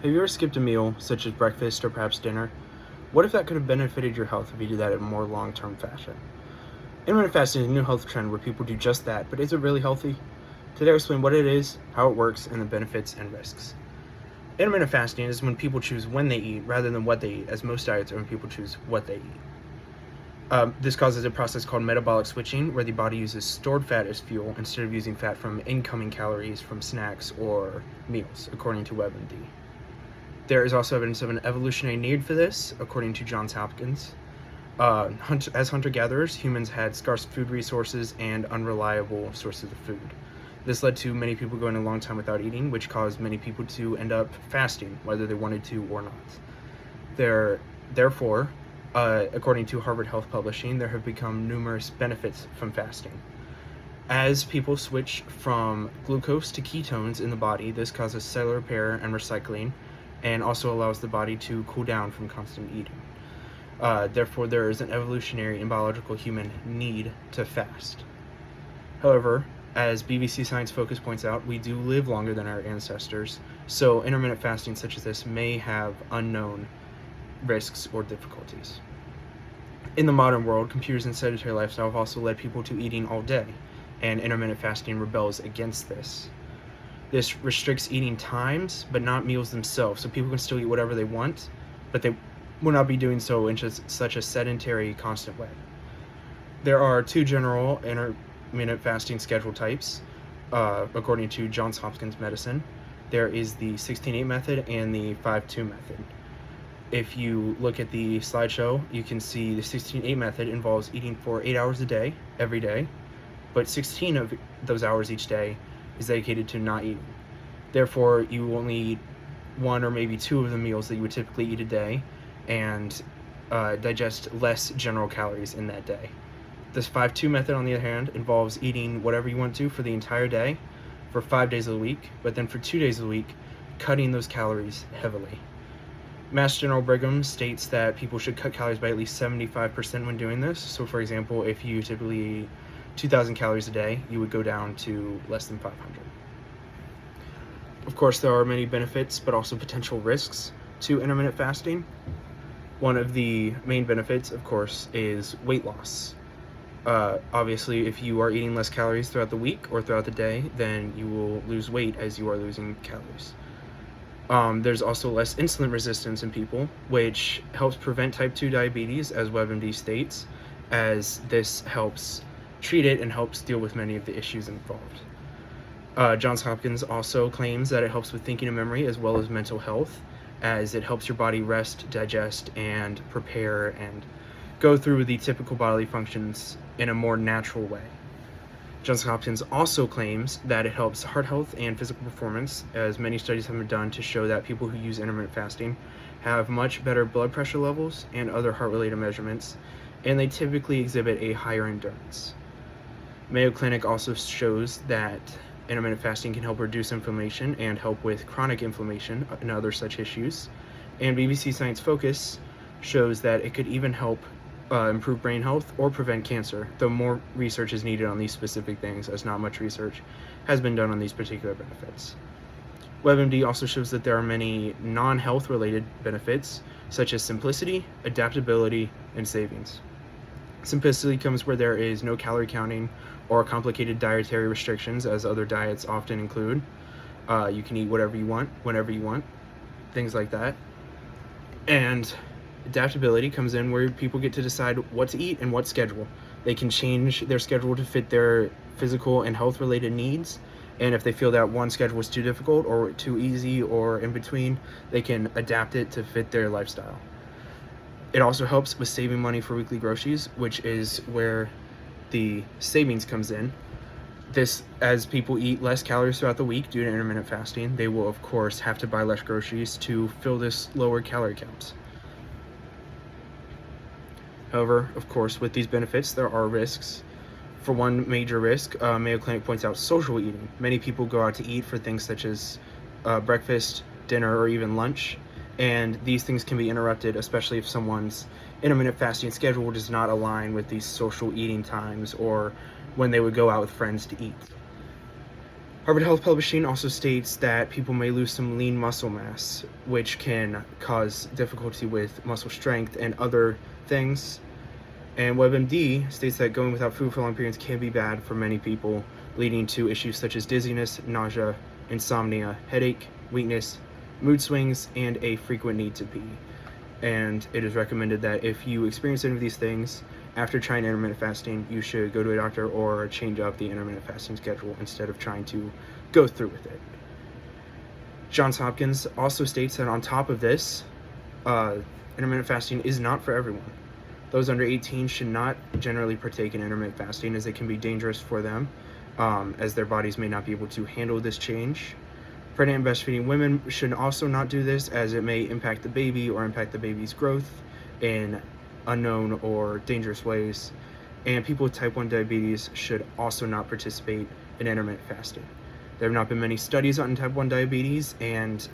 Have you ever skipped a meal, such as breakfast or perhaps dinner? What if that could have benefited your health if you did that in a more long-term fashion? Intermittent fasting is a new health trend where people do just that, but is it really healthy? Today I'll explain what it is, how it works, and the benefits and risks. Intermittent fasting is when people choose when they eat rather than what they eat, as most diets are when people choose what they eat. This causes a process called metabolic switching, where the body uses stored fat as fuel instead of using fat from incoming calories from snacks or meals, according to WebMD. There is also evidence of an evolutionary need for this, according to Johns Hopkins. As hunter-gatherers, humans had scarce food resources and unreliable sources of food. This led to many people going a long time without eating, which caused many people to end up fasting, whether they wanted to or not. Therefore, according to Harvard Health Publishing, there have become numerous benefits from fasting. As people switch from glucose to ketones in the body, this causes cellular repair and recycling, and also allows the body to cool down from constant eating. Therefore, there is an evolutionary and biological human need to fast. However, as BBC Science Focus points out, we do live longer than our ancestors, so intermittent fasting such as this may have unknown risks or difficulties. In the modern world, computers and sedentary lifestyle have also led people to eating all day, and intermittent fasting rebels against this. This restricts eating times, but not meals themselves, so people can still eat whatever they want, but they will not be doing so in such a sedentary, constant way. There are two general intermittent fasting schedule types, according to Johns Hopkins Medicine. There is the 16-8 method and the 5-2 method. If you look at the slideshow, you can see the 16-8 method involves eating for 8 hours a day, every day, but 16 of those hours each day is dedicated to not eating. Therefore, you only eat one or maybe two of the meals that you would typically eat a day, and digest less general calories in that day. This 5-2 method, on the other hand, involves eating whatever you want to for the entire day, for 5 days of the week, but then for 2 days of the week, cutting those calories heavily. Mass General Brigham states that people should cut calories by at least 75% when doing this. So for example, if you typically eat 2,000 calories a day, you would go down to less than 500. Of course, there are many benefits, but also potential risks to intermittent fasting. One of the main benefits, of course, is weight loss. Obviously, if you are eating less calories throughout the week or throughout the day, then you will lose weight as you are losing calories. There's also less insulin resistance in people, which helps prevent type 2 diabetes, as WebMD states, as this helps treat it and helps deal with many of the issues involved. Johns Hopkins also claims that it helps with thinking and memory as well as mental health, as it helps your body rest, digest, and prepare and go through the typical bodily functions in a more natural way. Johns Hopkins also claims that it helps heart health and physical performance, as many studies have been done to show that people who use intermittent fasting have much better blood pressure levels and other heart-related measurements, and they typically exhibit a higher endurance. Mayo Clinic also shows that intermittent fasting can help reduce inflammation and help with chronic inflammation and other such issues. And BBC Science Focus shows that it could even help improve brain health or prevent cancer, though more research is needed on these specific things, as not much research has been done on these particular benefits. WebMD also shows that there are many non-health related benefits, such as simplicity, adaptability, and savings. Simplicity comes where there is no calorie counting or complicated dietary restrictions, as other diets often include. You can eat whatever you want, whenever you want, things like that. And adaptability comes in where people get to decide what to eat and what schedule. They can change their schedule to fit their physical and health related needs, and if they feel that one schedule is too difficult or too easy or in between, they can adapt it to fit their lifestyle. It also helps with saving money for weekly groceries, which is where the savings comes in. This, as people eat less calories throughout the week due to intermittent fasting, they will of course have to buy less groceries to fill this lower calorie count. However, of course, with these benefits, there are risks. For one major risk, Mayo Clinic points out social eating. Many people go out to eat for things such as breakfast, dinner, or even lunch, and these things can be interrupted, especially if someone's intermittent fasting schedule does not align with these social eating times or when they would go out with friends to eat. Harvard Health Publishing also states that people may lose some lean muscle mass, which can cause difficulty with muscle strength and other things. And WebMD states that going without food for long periods can be bad for many people, leading to issues such as dizziness, nausea, insomnia, headache, weakness, mood swings, and a frequent need to pee. And it is recommended that if you experience any of these things after trying intermittent fasting, you should go to a doctor or change up the intermittent fasting schedule instead of trying to go through with it. Johns Hopkins also states that on top of this, intermittent fasting is not for everyone. Those under 18 should not generally partake in intermittent fasting, as it can be dangerous for them, as their bodies may not be able to handle this change. Pregnant and breastfeeding women should also not do this, as it may impact the baby or impact the baby's growth in unknown or dangerous ways. And people with type 1 diabetes should also not participate in intermittent fasting. There have not been many studies on type 1 diabetes, and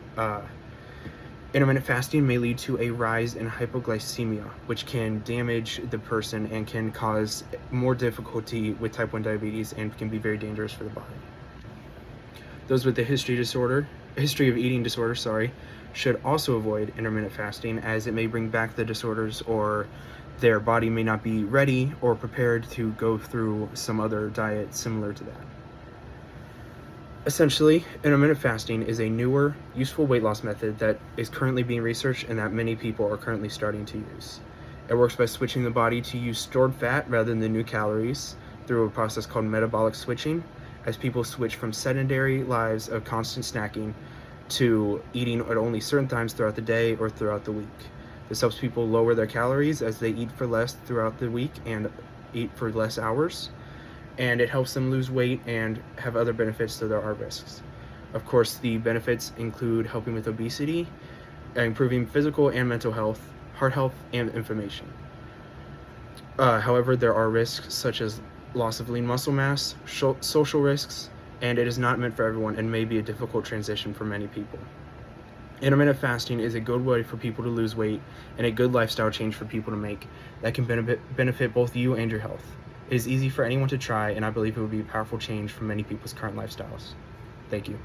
intermittent fasting may lead to a rise in hypoglycemia, which can damage the person and can cause more difficulty with type 1 diabetes and can be very dangerous for the body. Those with a history of eating disorder, should also avoid intermittent fasting, as it may bring back the disorders, or their body may not be ready or prepared to go through some other diet similar to that. Essentially, intermittent fasting is a newer, useful weight loss method that is currently being researched and that many people are currently starting to use. It works by switching the body to use stored fat rather than the new calories through a process called metabolic switching, as people switch from sedentary lives of constant snacking to eating at only certain times throughout the day or throughout the week. This helps people lower their calories as they eat for less throughout the week and eat for less hours. And it helps them lose weight and have other benefits, so there are risks. Of course, the benefits include helping with obesity, improving physical and mental health, heart health, and inflammation. However, there are risks such as loss of lean muscle mass, social risks, and it is not meant for everyone and may be a difficult transition for many people. Intermittent fasting is a good way for people to lose weight and a good lifestyle change for people to make that can benefit both you and your health. It is easy for anyone to try, and I believe it would be a powerful change for many people's current lifestyles. Thank you.